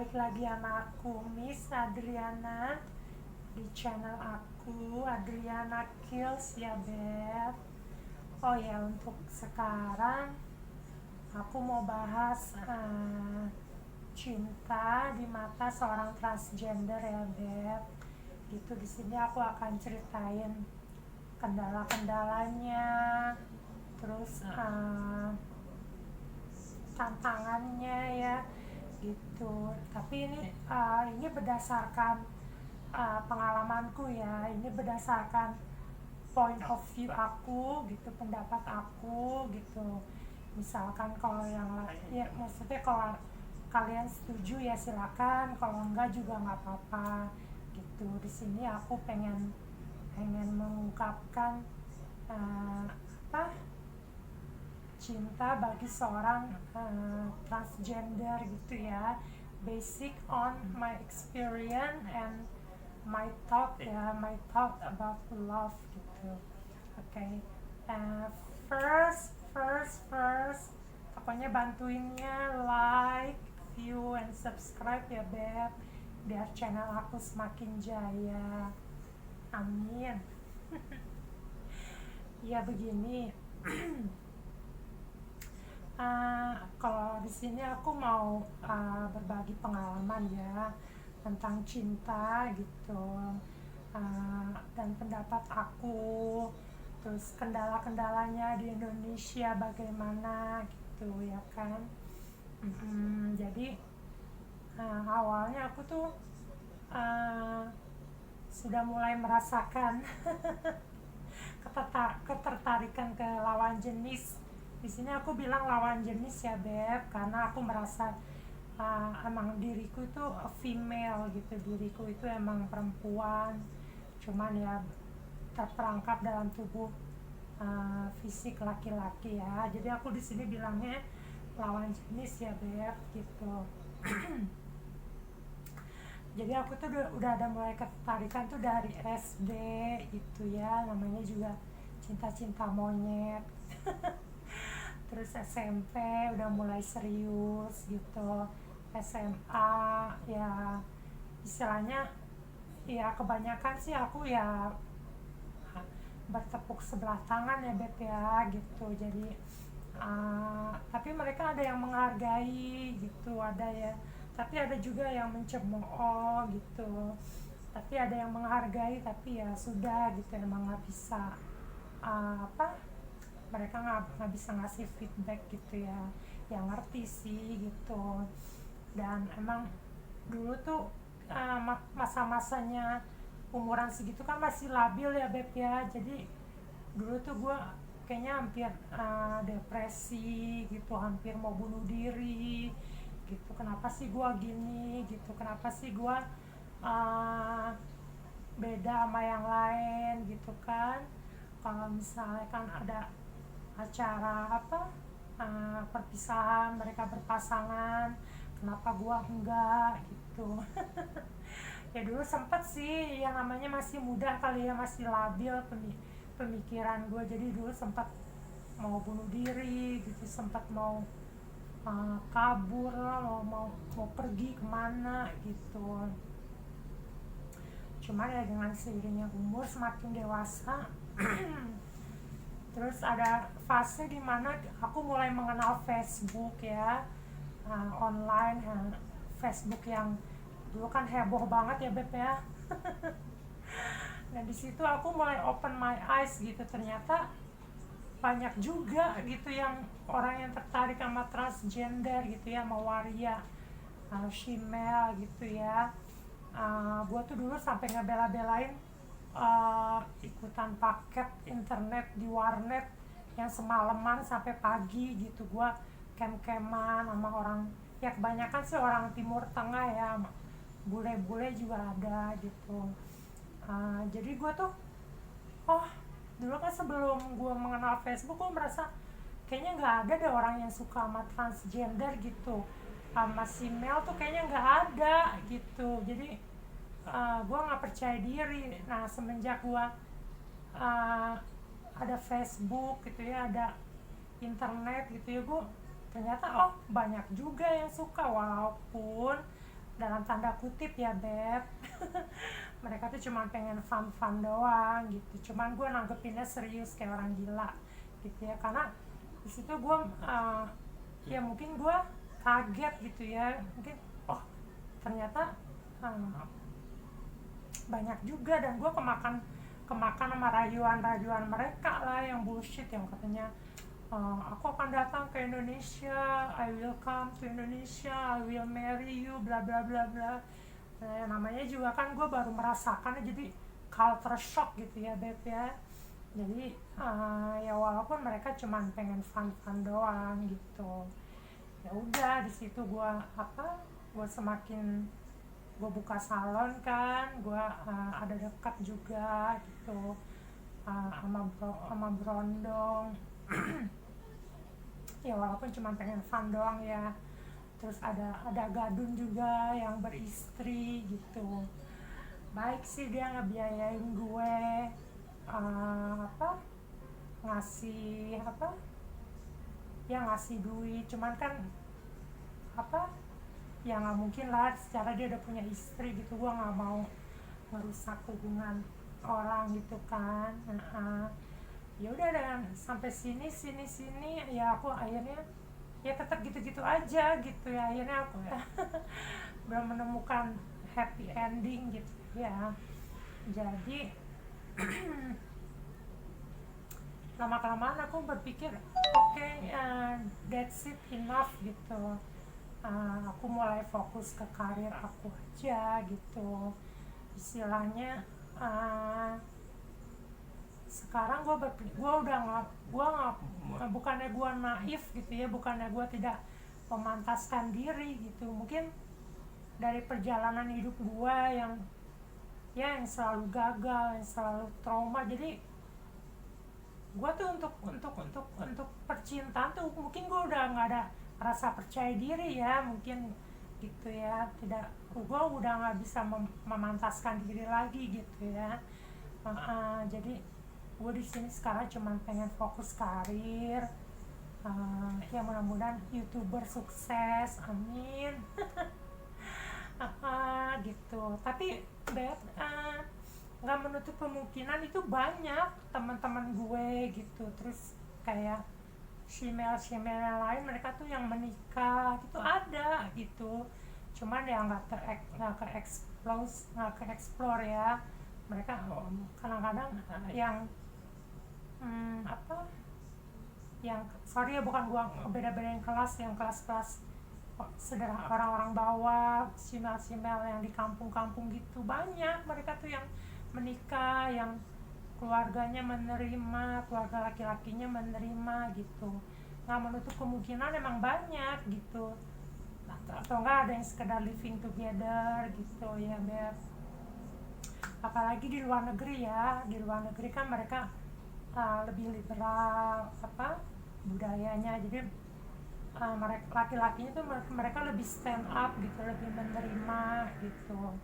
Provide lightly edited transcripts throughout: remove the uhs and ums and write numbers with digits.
balik lagi sama aku Miss Adriana di channel aku Adriana Kills ya Beb. Oh ya, untuk sekarang aku mau bahas cinta di mata seorang transgender ya Beb. Gitu, di sini aku akan ceritain kendala-kendalanya, terus tantangannya ya gitu. Tapi ini berdasarkan pengalamanku ya, ini berdasarkan point of view aku gitu, pendapat aku gitu. Misalkan kalau yang lain ya, maksudnya kalau kalian setuju ya silakan, kalau enggak juga nggak apa-apa gitu. Di sini aku pengen pengen mengungkapkan uh, apa cinta bagi seorang transgender gitu ya, basic on my experience and my thought ya, my thought about love gitu. Oke, okay. First pokoknya bantuinnya like, view, and subscribe ya Beb, biar channel aku semakin jaya, amin. Ya begini. Kalau di sini aku mau berbagi pengalaman ya tentang cinta gitu, dan pendapat aku, terus kendala-kendalanya di Indonesia bagaimana gitu ya kan. Jadi awalnya aku tuh uh, sudah mulai merasakan ketertarikan ke lawan jenis. Di sini aku bilang lawan jenis ya Beb, karena aku merasa emang diriku itu female gitu, diriku itu emang perempuan, cuman ya terperangkap dalam tubuh fisik laki-laki ya. Jadi aku di sini bilangnya lawan jenis ya Beb gitu. Jadi aku tuh udah ada mulai ketertarikan tuh dari SD gitu ya, namanya juga cinta-cinta monyet. Terus SMP udah mulai serius gitu, SMA ya istilahnya ya kebanyakan sih aku ya bertepuk sebelah tangan ya Beb ya gitu. Jadi tapi mereka ada yang menghargai gitu, ada ya, tapi ada juga yang mencemooh gitu. Tapi ada yang menghargai, tapi ya sudah gitu, emang nggak bisa apa, mereka nggak bisa ngasih feedback gitu ya, yang ngerti sih gitu. Dan emang dulu tuh masa-masanya umuran segitu kan masih labil ya Beb ya. Jadi dulu tuh gue kayaknya hampir depresi gitu, hampir mau bunuh diri gitu. Kenapa sih gue gini gitu, kenapa sih gue uh, beda sama yang lain gitu kan. Kalau misalnya kan ada acara apa perpisahan mereka berpasangan, kenapa gua enggak gitu. Ya dulu sempet sih, yang namanya masih muda kali ya, masih labil pemikiran gue. Jadi dulu sempat mau bunuh diri gitu, sempat mau kabur, mau pergi kemana gitu. Cuman ya dengan seiringnya umur semakin dewasa terus ada fase dimana aku mulai mengenal Facebook ya, online, Facebook yang dulu kan heboh banget ya Beb ya. Dan di situ aku mulai open my eyes gitu, ternyata banyak juga gitu yang orang yang tertarik sama transgender gitu ya, sama waria, female gitu ya. Gue tuh dulu sampai ngebela-belain ikutan paket internet di warnet yang semalaman sampai pagi gitu. Gue kem-keman sama orang, ya kebanyakan sih orang Timur Tengah ya, bule-bule juga ada gitu. Jadi gue tuh, oh dulu kan sebelum gue mengenal Facebook, gue merasa kayaknya nggak ada deh orang yang suka sama transgender gitu, sama si Mel tuh kayaknya nggak ada gitu. Jadi gue nggak percaya diri. Nah semenjak gue uh, ada Facebook gitu ya, ada internet gitu ya, gue ternyata oh banyak juga yang suka, walaupun dalam tanda kutip ya beb. Mereka tuh cuma pengen fun doang gitu, cuman gue nanggepinnya serius kayak orang gila gitu ya, karena di situ gue ya mungkin gue kaget gitu ya, mungkin oh ternyata uh, banyak juga, dan gue kemakan sama rayuan mereka lah yang bullshit, yang katanya aku akan datang ke Indonesia, I will come to Indonesia, I will marry you, bla bla bla bla. Namanya juga kan gue baru merasakannya, jadi culture shock gitu ya beb ya. Jadi ya walaupun mereka cuman pengen fun doang gitu, ya udah di situ gue semakin gue buka salon kan, gue ada dekat juga gitu sama Brondong. Ya walaupun cuma pengen fun doang ya. Terus ada Gadun juga yang beristri gitu, baik sih, dia ngebiayain gue apa ngasih ya ngasih duit, cuman kan apa ya nggak mungkin lah secara dia udah punya istri gitu, gue nggak mau merusak hubungan orang gitu kan. Ya udah, dan sampai sini ya aku akhirnya ya tetap gitu-gitu aja gitu ya, akhirnya aku ya belum menemukan happy ending gitu ya. Jadi lama kelamaan aku berpikir oke, that's it, enough gitu. Aku mulai fokus ke karir aku aja gitu, istilahnya. Sekarang gue udah nggak, bukannya gue naif gitu ya, bukannya gue tidak memantaskan diri gitu, mungkin dari perjalanan hidup gue yang selalu gagal, yang selalu trauma, jadi gue tuh untuk percintaan tuh mungkin gue udah nggak ada rasa percaya diri ya, mungkin gitu ya, gue udah nggak bisa memantaskan diri lagi gitu ya. Jadi gue di sini sekarang cuma pengen fokus karir, ya mudah-mudahan YouTuber sukses, amin. Gitu, tapi beb, nggak menutup kemungkinan itu banyak teman-teman gue gitu, terus kayak female yang lain, mereka tuh yang menikah gitu ada gitu, cuman ya nggak ke explore ya. Mereka kadang-kadang yang apa yang sorry ya, bukan gua beda-bedain kelas, yang kelas-kelas sederhana, orang-orang bawah, simel-simel yang di kampung-kampung gitu, banyak mereka tuh yang menikah, yang keluarganya menerima, keluarga laki-lakinya menerima gitu. Nggak menutup kemungkinan emang banyak gitu, atau enggak ada yang sekedar living together gitu ya Beb. Apalagi di luar negeri ya, di luar negeri kan mereka lebih liberal budayanya, jadi mereka laki-lakinya tuh mereka lebih stand up gitu, lebih menerima gitu.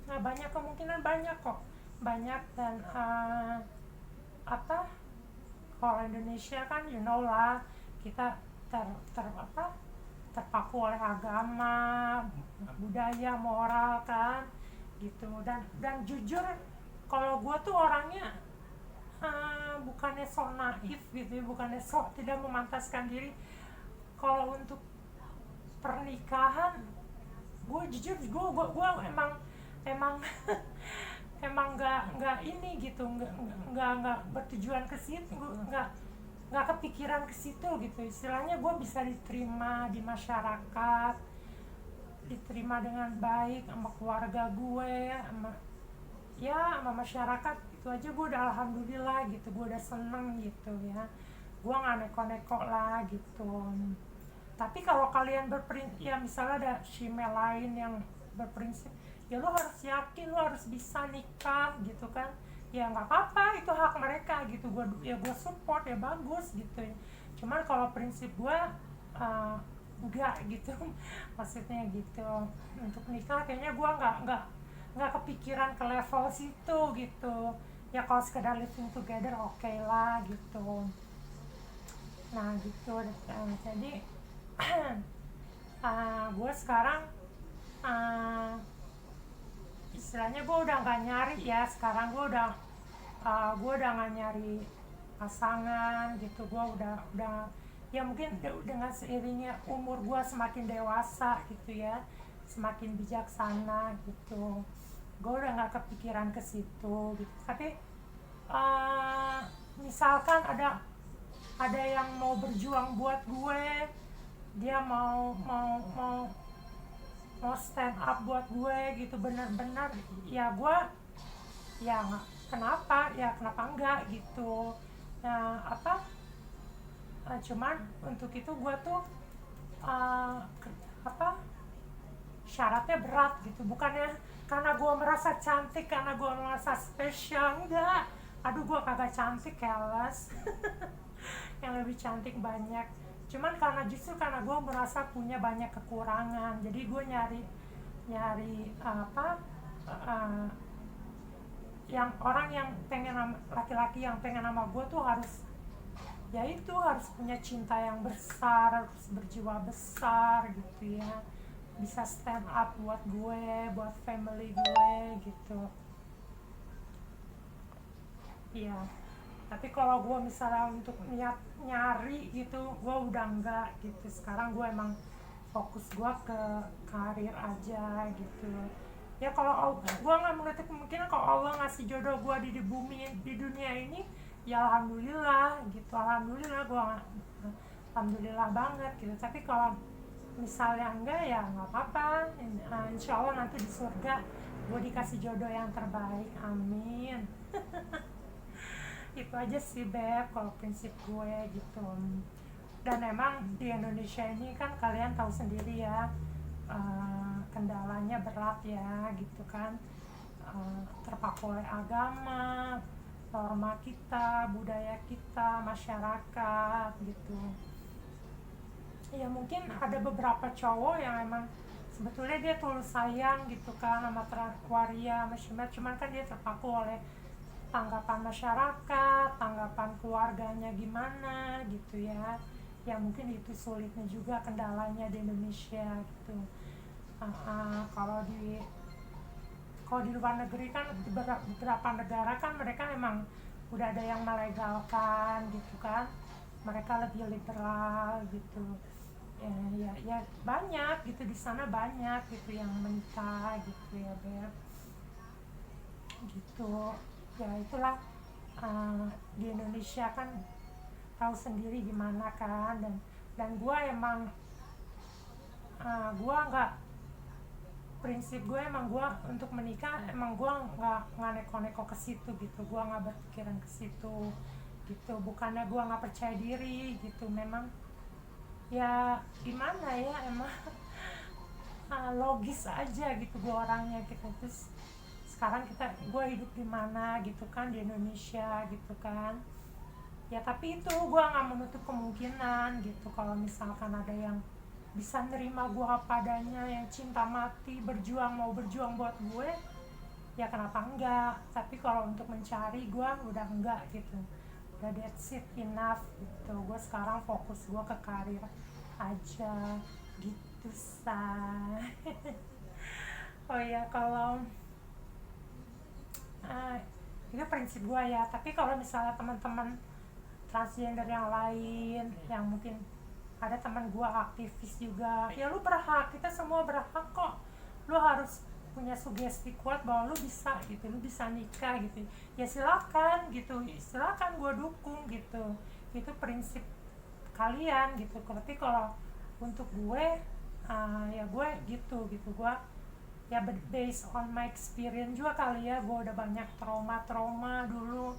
Nah banyak kemungkinan, banyak kok, banyak. Dan kalau Indonesia kan you know lah, kita terpaku oleh agama, budaya, moral kan gitu. Dan jujur kalau gue tuh orangnya bukannya sok naif gitu ya, bukannya sok tidak memantaskan diri. Kalau untuk pernikahan, gue jujur gue emang emang nggak ini gitu, nggak bertujuan ke situ, nggak kepikiran ke situ gitu, istilahnya gue bisa diterima di masyarakat, diterima dengan baik sama keluarga gue, sama masyarakat, itu aja gue udah alhamdulillah gitu, gue udah seneng gitu ya. Gue nggak neko-neko lah gitu. Tapi kalau kalian berprinsip, ya misalnya ada shemale lain yang berprinsip, ya lo harus yakin, lo harus bisa nikah gitu kan, ya nggak apa-apa, itu hak mereka gitu, gue support, ya bagus gitu ya. Cuman kalau prinsip gue enggak gitu. Maksudnya gitu, untuk nikah kayaknya gue nggak kepikiran ke level situ gitu ya. Kalau sekedar living together oke lah gitu. Nah gitu. Jadi Gue sekarang uh, istilahnya gue udah nggak nyari ya, sekarang gue udah nggak nyari pasangan gitu. Gue udah ya mungkin dengan seiringnya umur gue semakin dewasa gitu ya, semakin bijaksana gitu, gue udah nggak kepikiran ke situ gitu. Tapi uh, misalkan ada yang mau berjuang buat gue, dia mau mau mau mau stand up buat gue gitu, benar-benar ya gue ya kenapa enggak gitu. Nah, cuman untuk itu gue tuh uh, apa syaratnya berat gitu, bukannya karena gue merasa cantik, karena gue merasa spesial, enggak. Aduh, gue kagak cantik, keles. Yang lebih cantik banyak. Cuman justru karena gue merasa punya banyak kekurangan, jadi gue nyari nyari uh, yang orang yang laki-laki yang pengen sama gue tuh harus, ya itu harus punya cinta yang besar, harus berjiwa besar gitu ya, bisa stand up buat gue, buat family gue gitu. Iya. Tapi kalau gue misalnya untuk niat nyari gitu, gue udah enggak gitu. Sekarang gue emang fokus gue ke karir aja gitu. Ya kalau gue nggak menutup kemungkinan kalau Allah ngasih jodoh gue di bumi, di dunia ini, ya alhamdulillah gitu. Alhamdulillah banget gitu. Tapi kalau misalnya enggak, ya nggak apa-apa. Insya Allah nanti di surga gue dikasih jodoh yang terbaik, amin. Itu aja sih Beb, kalau prinsip gue gitu. Dan emang di Indonesia ini kan kalian tahu sendiri ya, kendalanya berat ya gitu kan. Terpaku oleh agama, norma kita, budaya kita, masyarakat gitu. Ya mungkin ada beberapa cowok yang emang sebetulnya dia tulus sayang gitu kan sama waria, sama cuman kan dia terpaku oleh tanggapan masyarakat, tanggapan keluarganya gimana gitu ya. Ya mungkin itu sulitnya juga, kendalanya di Indonesia gitu. Kalau di luar negeri kan, di beberapa negara kan mereka emang udah ada yang melegalkan gitu kan, mereka lebih liberal gitu. Ya banyak gitu, di sana banyak gitu yang menikah gitu ya Beb, gitu. Ya itulah, di Indonesia kan tahu sendiri gimana kan. Dan gue emang, gue nggak prinsip gue emang gue untuk menikah, emang gue nggak neko-neko ke situ gitu, gue nggak berpikiran ke situ gitu. Bukannya gue nggak percaya diri gitu, memang ya gimana ya, emang logis aja gitu gue orangnya gitu. Terus sekarang gue hidup di mana gitu kan, di Indonesia gitu kan. Ya tapi itu gue nggak menutup kemungkinan gitu, kalau misalkan ada yang bisa nerima gue apa adanya, yang cinta mati mau berjuang buat gue, ya kenapa enggak. Tapi kalau untuk mencari, gue udah enggak gitu, udah that's it, enough gitu. Gue sekarang fokus gue ke karir aja gitu, say. Oh ya, kalau itu prinsip gue ya. Tapi kalau misalnya teman-teman transgender yang lain, yang mungkin ada teman gue aktivis juga, ya lu berhak, kita semua berhak kok. Lu harus punya sugesti kuat bahwa lu bisa gitu, lu bisa nikah gitu, ya silakan gitu, silakan, gue dukung gitu. Itu prinsip kalian gitu. Tapi kalau untuk gue, ya gue gitu gue ya based on my experience juga kali ya, gue udah banyak trauma dulu.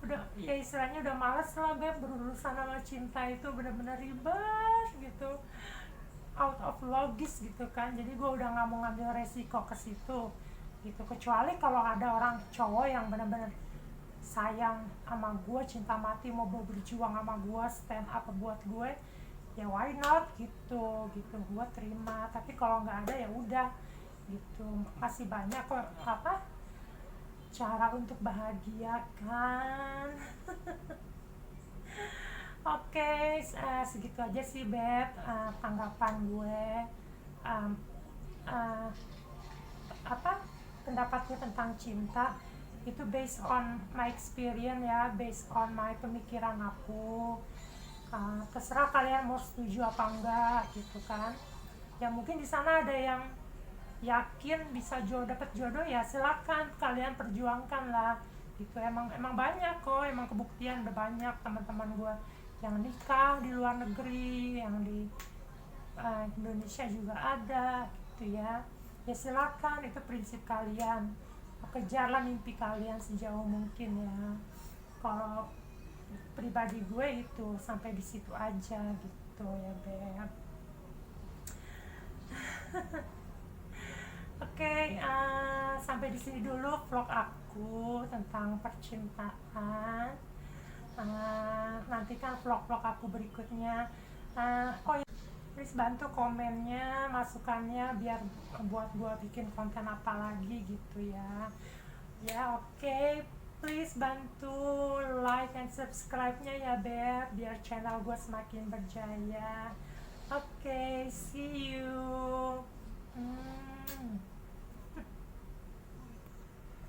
Udah ya istilahnya udah males lah Beb, berurusan sama cinta itu benar-benar ribet gitu, out of logis gitu kan. Jadi gue udah nggak mau ngambil resiko ke situ gitu, kecuali kalau ada orang cowok yang benar-benar sayang sama gue, cinta mati, mau berjuang sama gue, stand up buat gue, ya why not gitu gue terima. Tapi kalau nggak ada, ya udah gitu. Masih banyak kok cara untuk bahagia kan. Oke. Oke, segitu aja sih Beb, tanggapan gue, um, uh, apa pendapatnya tentang cinta itu based on my experience ya, based on my pemikiran aku. Terserah kalian mau setuju apa enggak gitu kan. Ya mungkin di sana ada yang yakin bisa dapat jodoh, ya silakan kalian perjuangkan lah gitu. Emang banyak kok, emang kebuktian udah banyak teman-teman gue yang nikah di luar negeri, yang di Indonesia juga ada gitu ya. Ya silakan, itu prinsip kalian, kejarlah mimpi kalian sejauh mungkin ya. Kalau pribadi gue itu sampai di situ aja gitu ya Beb. Oke, sampai di sini dulu vlog aku tentang percintaan. Nantikan vlog-vlog aku berikutnya. Oh ya, please bantu komennya, masukannya biar buat gua bikin konten apa lagi gitu ya. Ya oke, please bantu like and subscribe-nya ya Beb, biar channel gua semakin berjaya. Oke, see you.